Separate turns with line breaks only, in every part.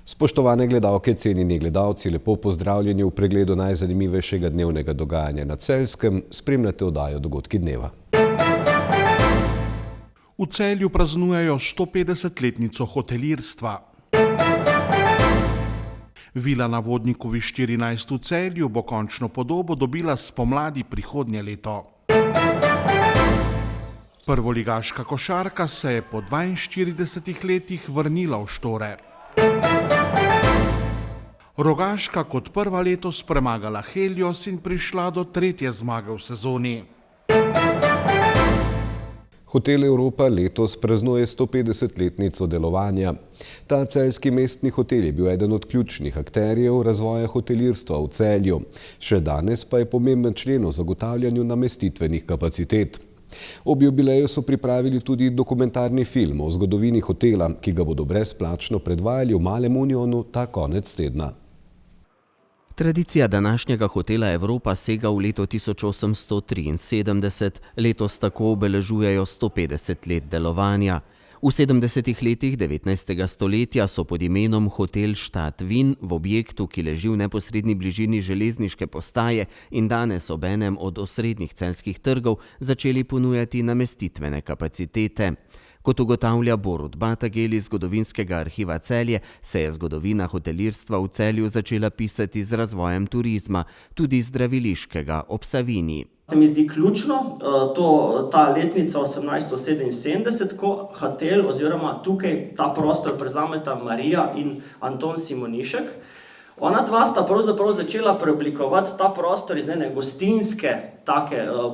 Spoštovane gledalke, cenjeni gledalci, lepo pozdravljeni v pregledu najzanimivejšega dnevnega dogajanja na Celjskem. Spremljate oddajo Dogodki dneva.
V Celju praznujejo 150-letnico hotelirstva. Vila na Vodnikovi 14 v Celju bo končno podobo dobila spomladi prihodnje leto. Prvoligaška košarka se je po 42 letih vrnila v Štore. Rogaška kot prva letos premagala Helios in prišla do 3. zmage v sezoni.
Hotel Evropa letos praznuje 150-letnico delovanja. Ta celjski mestni hotel je bil eden od ključnih akterjev razvoja hotelirstva v Celju. Še danes pa je pomemben člen v zagotavljanju namestitvenih kapacitet. Ob jubileju so pripravili tudi dokumentarni film o zgodovini hotela, ki ga bodo brezplačno predvajali v Malem Unionu ta konec tedna.
Tradicija današnjega hotela Evropa sega v leto 1873, letos tako obeležujejo 150 let delovanja. V 70. letih 19. stoletja so pod imenom Hotel Stadt Wien v objektu, ki leži v neposredni bližini železniške postaje in danes obenem od osrednjih celjskih trgov, začeli ponujati namestitvene kapacitete. Kot ugotavlja Borut Batagel iz Zgodovinskega arhiva Celje, se je zgodovina hotelirstva v Celju začela pisati z razvojem turizma, tudi zdraviliškega ob Savinji.
Se mi zdi ključno ta letnica 1877, ko hotel oziroma tukaj ta prostor prevzameta Marija in Anton Simonišek. Ona dva sta pravzaprav začela preoblikovati ta prostor iz ene gostinske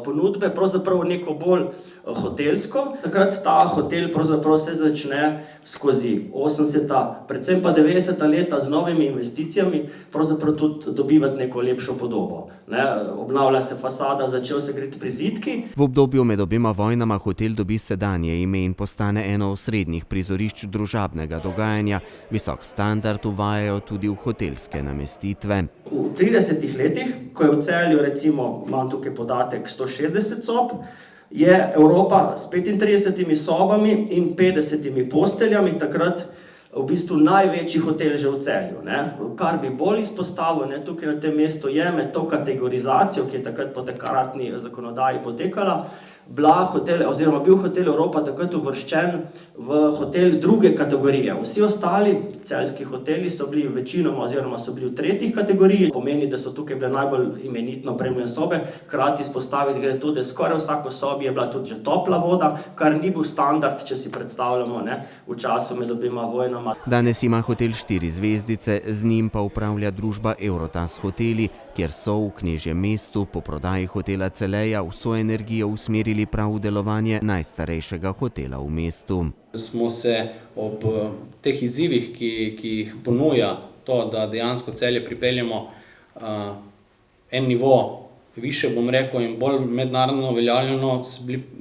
ponudbe, pravzaprav neko bolj hotelsko. Takrat ta hotel pravzaprav se začne skozi 80., predvsem pa 90. leta z novimi investicijami, pravzaprav tudi dobivati neko lepšo podobo. Obnavlja se fasada, začel se graditi prizidki.
V obdobju med obema vojnama hotel dobi sedanje ime in postane eno osrednjih prizorišč družabnega dogajanja. Visok standard uvajajo tudi v hotelske namestitve.
V 30. letih, ko je v Celju, recimo, imam tukaj podatek 160 sob, je Evropa s 35 sobami in 50 posteljami takrat v bistvu največji hotel že v Celju. Kar bi bolj izpostavil tukaj na tem mestu je med to kategorizacijo, ki je takrat po takratni zakonodaji potekala, bil hotel Evropa takrat uvrščen v hotel druge kategorije. Vsi ostali celjski hoteli so bili večinoma oziroma so bili v 3. kategoriji. Pomeni, da so tukaj bile najbolj imenitno opremljene sobe. Hkrati izpostaviti gre tudi, da skoraj vsako sobi je bila tudi že topla voda, kar ni bil standard, če si predstavljamo v času med obima vojnama.
Danes ima hotel 4 zvezdice, z njim pa upravlja družba Eurotas hoteli, kjer so v Knežjem mestu po prodaji hotela Celeja vso energijo usmerili prav v delovanje najstarejšega hotela v mestu.
Smo se ob teh izzivih, ki jih ponuja to, da dejansko Celje pripeljemo en nivo više, bom rekel, in bolj mednarodno uveljavljeno,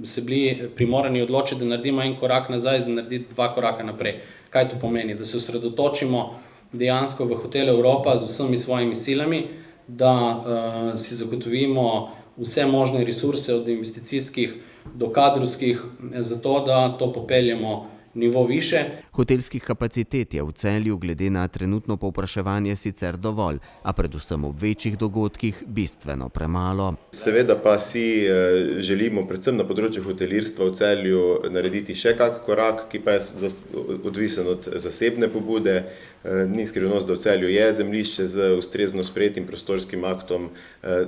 se bili primorani odločiti, da naredimo en korak nazaj, za narediti 2 koraka naprej. Kaj to pomeni? Da se osredotočimo dejansko v hotel Evropa z vsemi svojimi silami, da si zagotovimo vse možne resurse od investicijskih do kadrovskih, zato da to popeljemo nivo više.
Hotelskih kapacitet je v Celju glede na trenutno povpraševanje sicer dovolj, a predvsem ob večjih dogodkih bistveno premalo.
Seveda pa si želimo predvsem na področju hotelirstva v Celju narediti še kak korak, ki pa je odvisen od zasebne pobude. Ni skrivnost, da v Celju je zemljišče z ustrezno sprejetim prostorskim aktom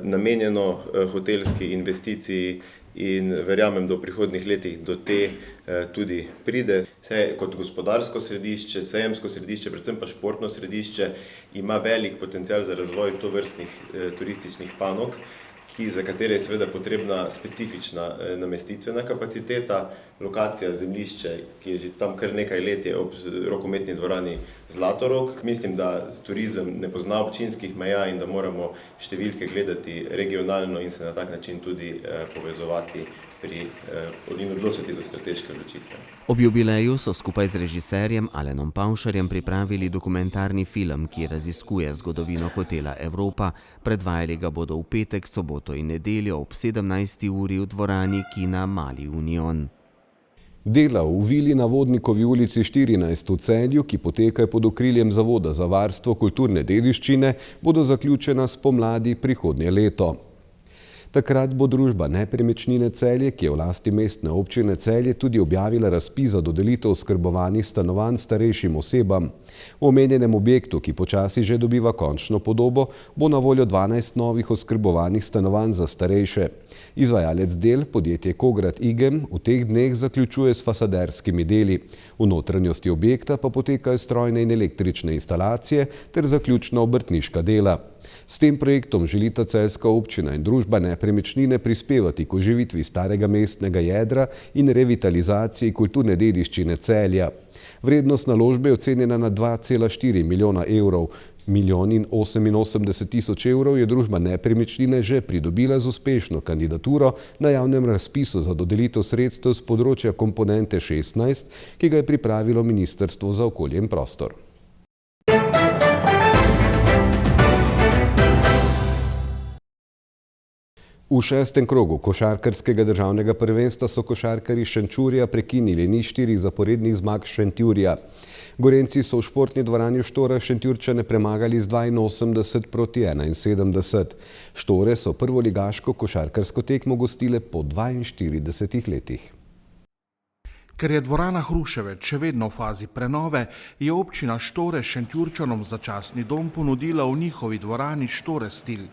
namenjeno hotelski investiciji in verjamem, da v prihodnjih letih do te tudi pride. Vse kot gospodarsko središče, sejemsko središče, predvsem pa športno središče, ima velik potencial za razvoj tovrstnih turističnih panog, za katere je seveda potrebna specifična namestitvena kapaciteta. Lokacija zemljišče, ki je že tam kar nekaj let, je ob rokometni dvorani Zlatorog. Mislim, da turizem ne pozna občinskih meja in da moramo številke gledati regionalno in se na tak način tudi povezovati in odločati za strateške odločitve.
Ob jubileju so skupaj z režiserjem Alenom Pavšarjem pripravili dokumentarni film, ki raziskuje zgodovino hotela Evropa. Predvajali ga bodo v petek, soboto in nedeljo ob 17. uri v dvorani kina Mali Union.
Dela v vili na Vodnikovi ulici 14 v Celju, ki potekajo pod okriljem Zavoda za varstvo kulturne dediščine, bodo zaključena spomladi prihodnje leto. Takrat bo družba Nepremičnine Celje, ki je v lasti Mestne občine Celje, tudi objavila razpis za dodelitev oskrbovanih stanovanj starejšim osebam. V omenjenem objektu, ki počasi že dobiva končno podobo, bo na voljo 12 novih oskrbovanih stanovanj za starejše. Izvajalec del, podjetje Kograd Igem, v teh dneh zaključuje s fasaderskimi deli. V notranjosti objekta pa potekajo strojne in električne instalacije ter zaključna obrtniška dela. S tem projektom želita celjska občina in družba Nepremičnine prispevati k oživitvi starega mestnega jedra in revitalizaciji kulturne dediščine Celja. Vrednost naložbe je ocenjena na 2,4 milijona evrov. 1,088 tisoč evrov je družba Nepremičnine že pridobila z uspešno kandidaturo na javnem razpisu za dodelitev sredstev z področja komponente 16, ki ga je pripravilo Ministrstvo za okolje in prostor. V 6. krogu košarkarskega državnega prvenstva so košarkarji Šenčurja prekinili niz 4 zaporednih zmag Šentjurja. Gorenjci so v športni dvorani v Štorah Šentjurčane premagali z 82 proti 71. Štore so prvoligaško košarkarsko tekmo gostile po 42 letih.
Ker je dvorana Hruševec še vedno v fazi prenove, je občina Štore Šentjurčanom začasni dom ponudila v njihovi dvorani Štore stil.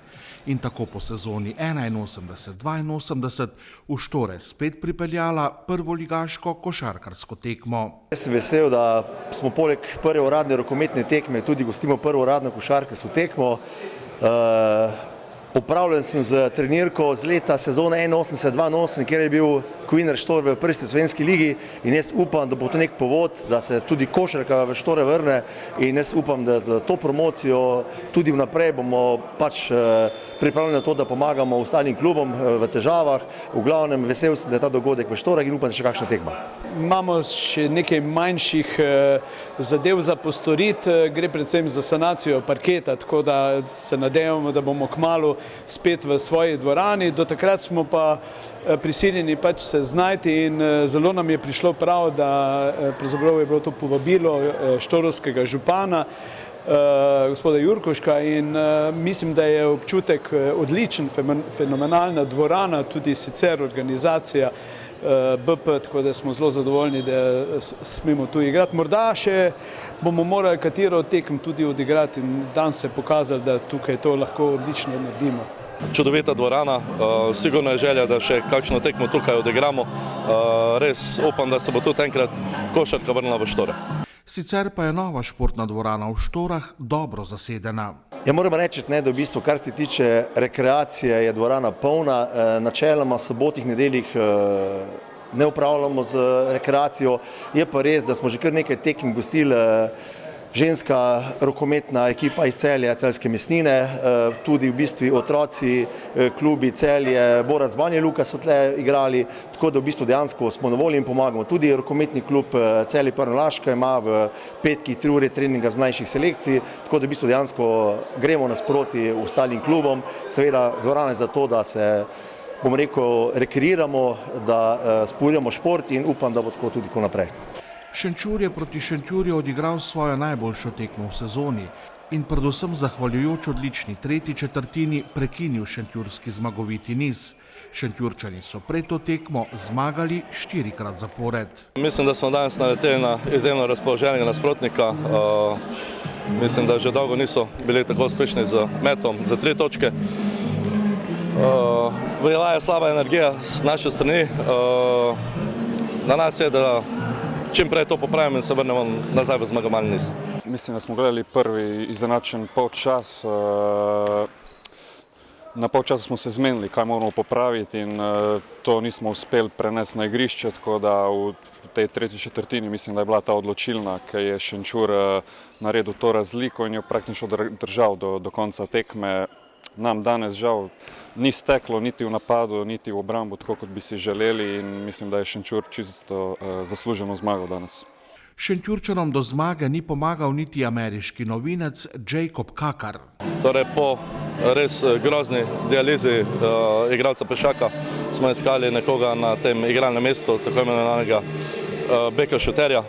In tako po sezoni 81-82 v Štore spet pripeljala prvoligaško košarkarsko tekmo.
Jaz sem vesel, da smo poleg prve uradne rokometne tekme tudi gostimo prvo uradno košarkarsko tekmo. Upravljen sem z trenirko z leta sezone 81-82, kjer je bil Kovinar Štor v prvi slovenski ligi in jaz upam, da bo to nek povod, da se tudi košarka v Štore vrne in jaz upam, da z to promocijo tudi vnaprej bomo pripravljeni na to, da pomagamo ostalim klubom v težavah. V glavnem vesel sem, da je ta dogodek v Štorah in upam, da še kakšna tekma.
Imamo še nekaj manjših zadev za postoriti, gre predvsem za sanacijo parketa, tako da se nadejamo, da bomo kmalu spet v svoji dvorani. Do takrat smo pa prisiljeni pač se znajti in zelo nam je prišlo prav, da pravzaprav je bilo to povabilo štorovskega župana, gospoda Jurkoška, in mislim, da je občutek odličen, fenomenalna dvorana, tudi sicer organizacija BP, tako da smo zelo zadovoljni, da smemo tu igrati. Morda še bomo morali katero tekem tudi odigrati in danes se pokazali, da tukaj to lahko odlično naredimo.
Čudovita dvorana, sigurno je želja, da še kakšno tekmo tukaj odigramo. Res upam, da se bo tudi enkrat košarka vrnila v Štore.
Sicer pa je nova športna dvorana v Štorah dobro zasedena.
Ja, moram reči, da v bistvu, kar se tiče rekreacije, je dvorana polna. Načeloma sobotih, nedeljih ne upravljamo z rekreacijo. Je pa res, da smo že kar nekaj tekem gostili ženska rokometna ekipa iz Celja, Celjske Mesnine, tudi v bistvu otroci, klubi Celje, Borac Banja Luka so tle igrali, tako da v bistvu dejansko smo na volji in pomagamo. Tudi rokometni klub Celje Prnolaška ima v petkih 3 ure treninga z mlajših selekcij, tako da v bistvu dejansko gremo nasproti ostalim klubom. Seveda dvorana je za to, da se, bom rekel, rekreiramo, da spodbujamo šport in upam, da bo tako tudi naprej.
Šenčur je proti Šentjurju odigral svojo najboljšo tekmo v sezoni in predvsem zahvaljujoč odlični tretji četrtini prekinil šentjurski zmagoviti niz. Šentjurčani so pred to tekmo zmagali 4-krat zapored.
Mislim, da smo danes naleteli na izjemno razpoloženega nasprotnika. Mislim, da že dolgo niso bili tako uspešni z metom za 3 točke. Bila je slaba energija z naše strani. Na nas je, da čim prej to popravimo in se vrnemo nazaj v zmagovalni niz.
Mislim, da smo gledali prvi izenačen polčas. Na polčasu smo se zmenili, kaj moramo popraviti in to nismo uspeli prenesti na igrišče, tako da v tej tretji četrtini mislim, da je bila ta odločilna, ker je Šenčur naredil to razliko in jo praktično držal do konca tekme. nam danes žal ni steklo niti v napadu, niti v obrambo, tako kot bi si želeli in mislim, da je Šenčur čisto zasluženo zmagal danes.
Šentjurčanom do zmage ni pomagal niti ameriški novinec Jacob Kakar.
Torej, po res grozni dializi igralca Pešaka smo iskali nekoga na tem igralnem mestu, tako imenovanega beka šuterja.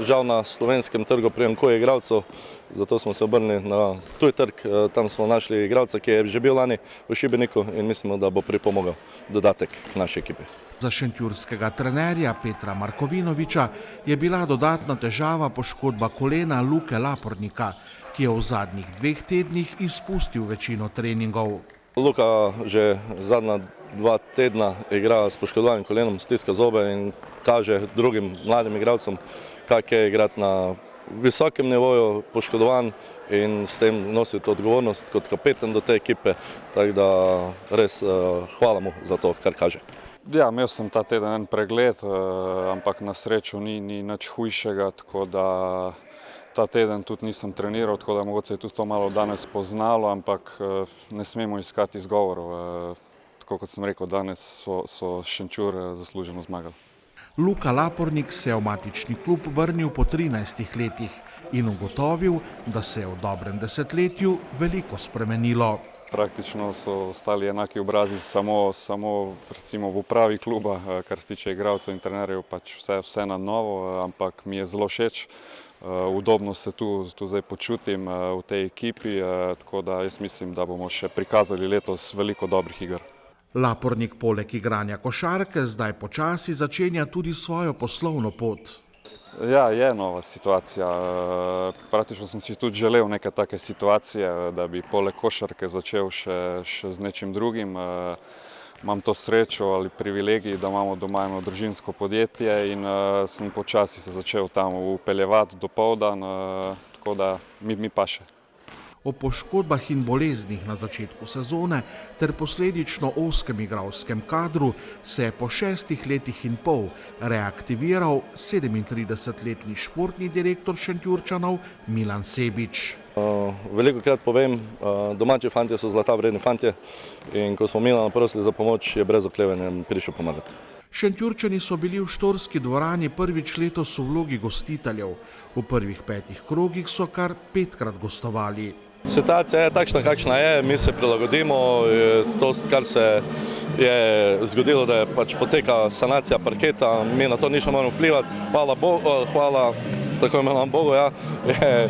Žal na slovenskem trgu primanjkuje igralcev, zato smo se obrnili na tuj trg. Tam smo našli igralca, ki je že bil lani v Šibeniku in mislimo, da bo pripomogel dodatek k naši ekipi.
Za šentjurskega trenerja Petra Markovinoviča je bila dodatna težava poškodba kolena Luke Lapornika, ki je v zadnjih 2 tednih izpustil večino treningov.
Luka že zadnja 2 tedna igra s poškodovanim kolenom, stiska zobe in kaže drugim mladim igralcem, kak je igrati na visokem nivoju poškodovan in s tem nositi odgovornost kot kapetan do te ekipe, tako da res hvala mu za to, kar kaže.
Ja, imel sem ta teden en pregled, ampak na srečo ni nič hujšega, tako da ta teden tudi nisem treniral, tako da mogoče je tudi to malo danes poznalo, ampak ne smemo iskati izgovorov. Tako kot sem rekel, danes so Šenčur zasluženo zmagali.
Luka Lapornik se je v matični klub vrnil po 13 letih in ugotovil, da se je v dobrem desetletju veliko spremenilo.
Praktično so ostali enaki obrazi, samo recimo v upravi kluba, kar se tiče igralcev in trenerjev, pač vse na novo, ampak mi je zelo všeč. Udobno se tu zdaj počutim v tej ekipi, tako da jaz mislim, da bomo še prikazali letos veliko dobrih iger.
Lapornik poleg igranja košarke zdaj počasi začenja tudi svojo poslovno pot.
Ja, je nova situacija. Praktično sem si tudi želel neke take situacije, da bi poleg košarke začel še z nečim drugim. Imam to srečo ali privilegij, da imamo doma eno družinsko podjetje in sem počasi se začel tam upeljevati dopoldan, tako da mi paše.
O poškodbah in boleznih na začetku sezone ter posledično ozkem igralskem kadru se je po 6 letih in pol reaktiviral 37-letni športni direktor Šentjurčanov Milan Sebič.
Velikokrat povem, domači fantje so zlata vredni fantje in ko smo Milana prosili za pomoč, je brez oklevanja prišel pomagati.
Šentjurčani so bili v štorski dvorani prvič letos v vlogi gostiteljev. V prvih 5 krogih so kar 5-krat gostovali.
Situacija je takšna, kakšna je, mi se prilagodimo, to, kar se je zgodilo, da je pač poteka sanacija parketa, mi na to ništa moramo vplivati, hvala tako imenovanem Bogu, je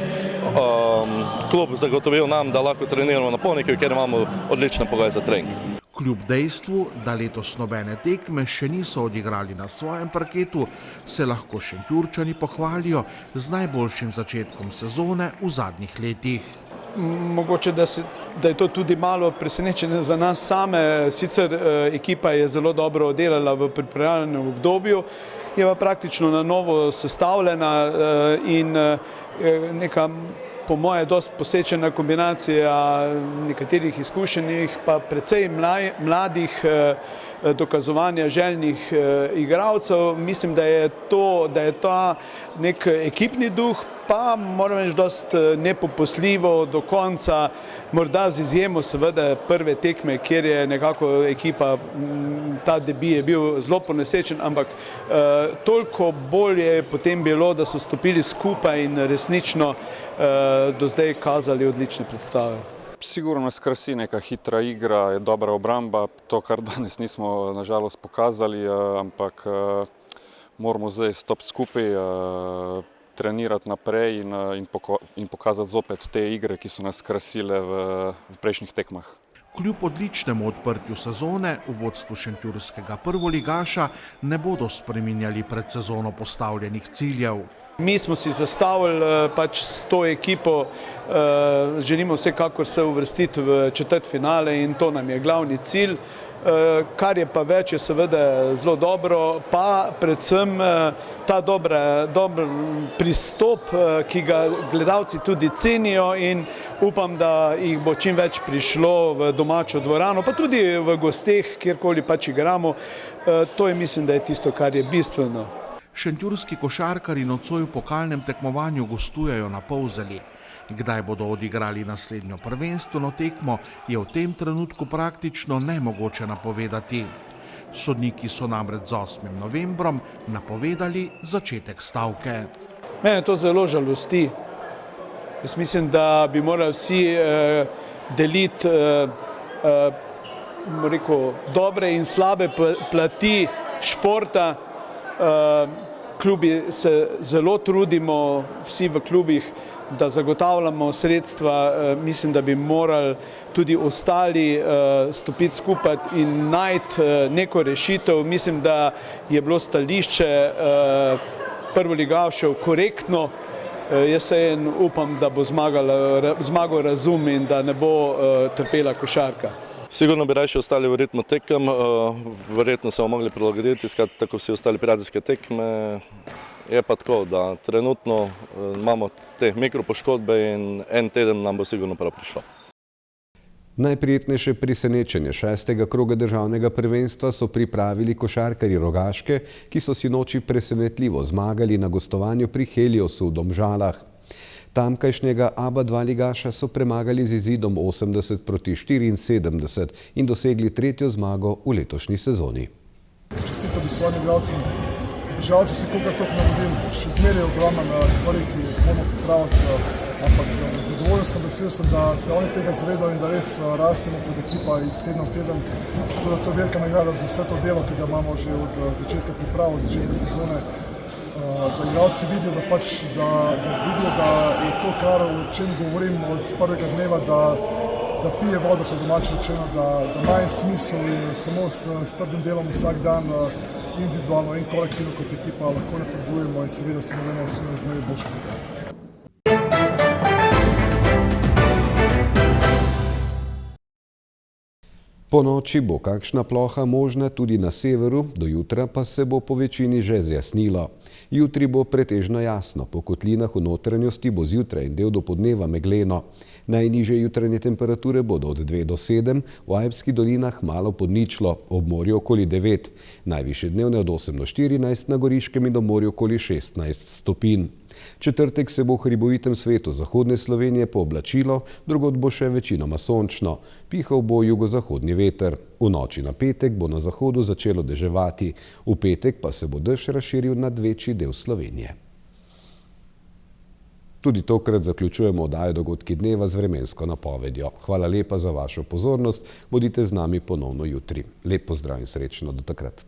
klub zagotovil nam, da lahko treniramo na Polniku, kjer imamo odlične pogoje za trening.
Kljub dejstvu, da letos nobene tekme še niso odigrali na svojem parketu, se lahko Šentjurčani pohvalijo z najboljšim začetkom sezone v zadnjih letih.
Mogoče, da je to tudi malo presenečenje za nas same. Sicer ekipa je zelo dobro delala v pripravljalnem obdobju, je pa praktično na novo sestavljena in neka, po moje, dosti posečena kombinacija nekaterih izkušenih, pa precej mladih dokazovanja željnih igralcev. Mislim, da je ta nek ekipni duh, pa moram reči, dosti nepopustljivo do konca, morda z izjemo seveda prve tekme, kjer je nekako ekipa, ta debi je bil zelo ponesečen, ampak toliko bolje je potem bilo, da so stopili skupaj in resnično do zdaj kazali odlične predstave.
Sigurno nas krasi neka hitra igra, je dobra obramba, to, kar danes nismo nažalost pokazali, ampak moramo zdaj stopiti skupaj, trenirati naprej in pokazati zopet te igre, ki so nas krasile v prejšnjih tekmah.
Kljub odličnemu odprtju sezone v vodstvu šentjurskega prvoligaša ne bodo spreminjali pred sezono postavljenih ciljev.
Mi smo si zastavili pač s to ekipo, želimo vsekakor se uvrstiti v četrtfinale in to nam je glavni cilj. Kar je pa več, je seveda zelo dobro, pa predvsem ta dober pristop, ki ga gledalci tudi cenijo in upam, da jih bo čim več prišlo v domačo dvorano, pa tudi v gosteh, kjerkoli pač igramo. To je, mislim, da je tisto, kar je bistveno.
Šentjurski košarkarji nocoj v pokalnem tekmovanju gostujejo na Polzeli. Kdaj bodo odigrali naslednjo prvenstveno tekmo, je v tem trenutku praktično nemogoče napovedati. Sodniki so namreč z 8. novembrom napovedali začetek stavke.
Mene to zelo žalosti. Jaz mislim, da bi morali vsi deliti dobre in slabe plati športa. Klubi se zelo trudimo, vsi v klubih, da zagotavljamo sredstva. Mislim, da bi morali tudi ostali stopiti skupaj in najti neko rešitev. Mislim, da je bilo stališče prvoligavšev korektno. Jaz upam, da bo zmagal razum in da ne bo trpela košarka.
Sigurno bi raje ostali v ritmu tekem, verjetno se bomo mogli prilagoditi, tako vsi ostali prijateljske tekme. Je pa tako, da trenutno imamo te mikropoškodbe in en teden nam bo sigurno prav prišlo.
Najprijetnejše presenečenje 6. kroga državnega prvenstva so pripravili košarkarji Rogaške, ki so sinoči presenetljivo zmagali na gostovanju pri Heliosu v Domžalah. Tamkajšnjega ABA2 ligaša so premagali z izidom 80-74 in dosegli 3. zmago v letošnji sezoni.
Čestitam bi svojim igralcem. Državci se kolikor toliko naredim, še zmeraj je ogromno stvari, ki moramo pripraviti, ampak zadovoljen sem, vesel sem, da se oni tega zavedajo in da res rastemo kot ekipa iz tedna v teden. Tako da to je velika nagrada za vse to delo, ki ga imamo že od začetka priprav, od začetka sezone. Da igralci vidijo, da je to, kar o čem govorim od prvega dneva, da pije vodo, po domače rečeno, da ima smisel in samo s trdim delom vsak dan individualno in kolektivno kot ekipa lahko napredujemo in seveda se navedemo zmeraj boljše tekme.
Po noči bo kakšna ploha možna tudi na severu, do jutra pa se bo po večini že zjasnilo. Jutri bo pretežno jasno, po kotlinah v notranjosti bo zjutraj in del dopoldneva megleno. Najnižje jutranje temperature bodo od 2 do 7, v Alpskih dolinah malo pod ničlo, ob morju okoli 9, najvišje dnevne od 8 do 14, na Goriškem in ob morju okoli 16 stopinj. Četrtek se bo v hribovitem svetu zahodne Slovenije pooblačilo, drugod bo še večinoma sončno. Pihal bo jugozahodni veter. V noči na petek bo na zahodu začelo deževati. V petek pa se bo dež razširil nad večji del Slovenije. Tudi tokrat zaključujemo oddajo Dogodki dneva z vremensko napovedjo. Hvala lepa za vašo pozornost. Bodite z nami ponovno jutri. Lep pozdrav in srečno do takrat.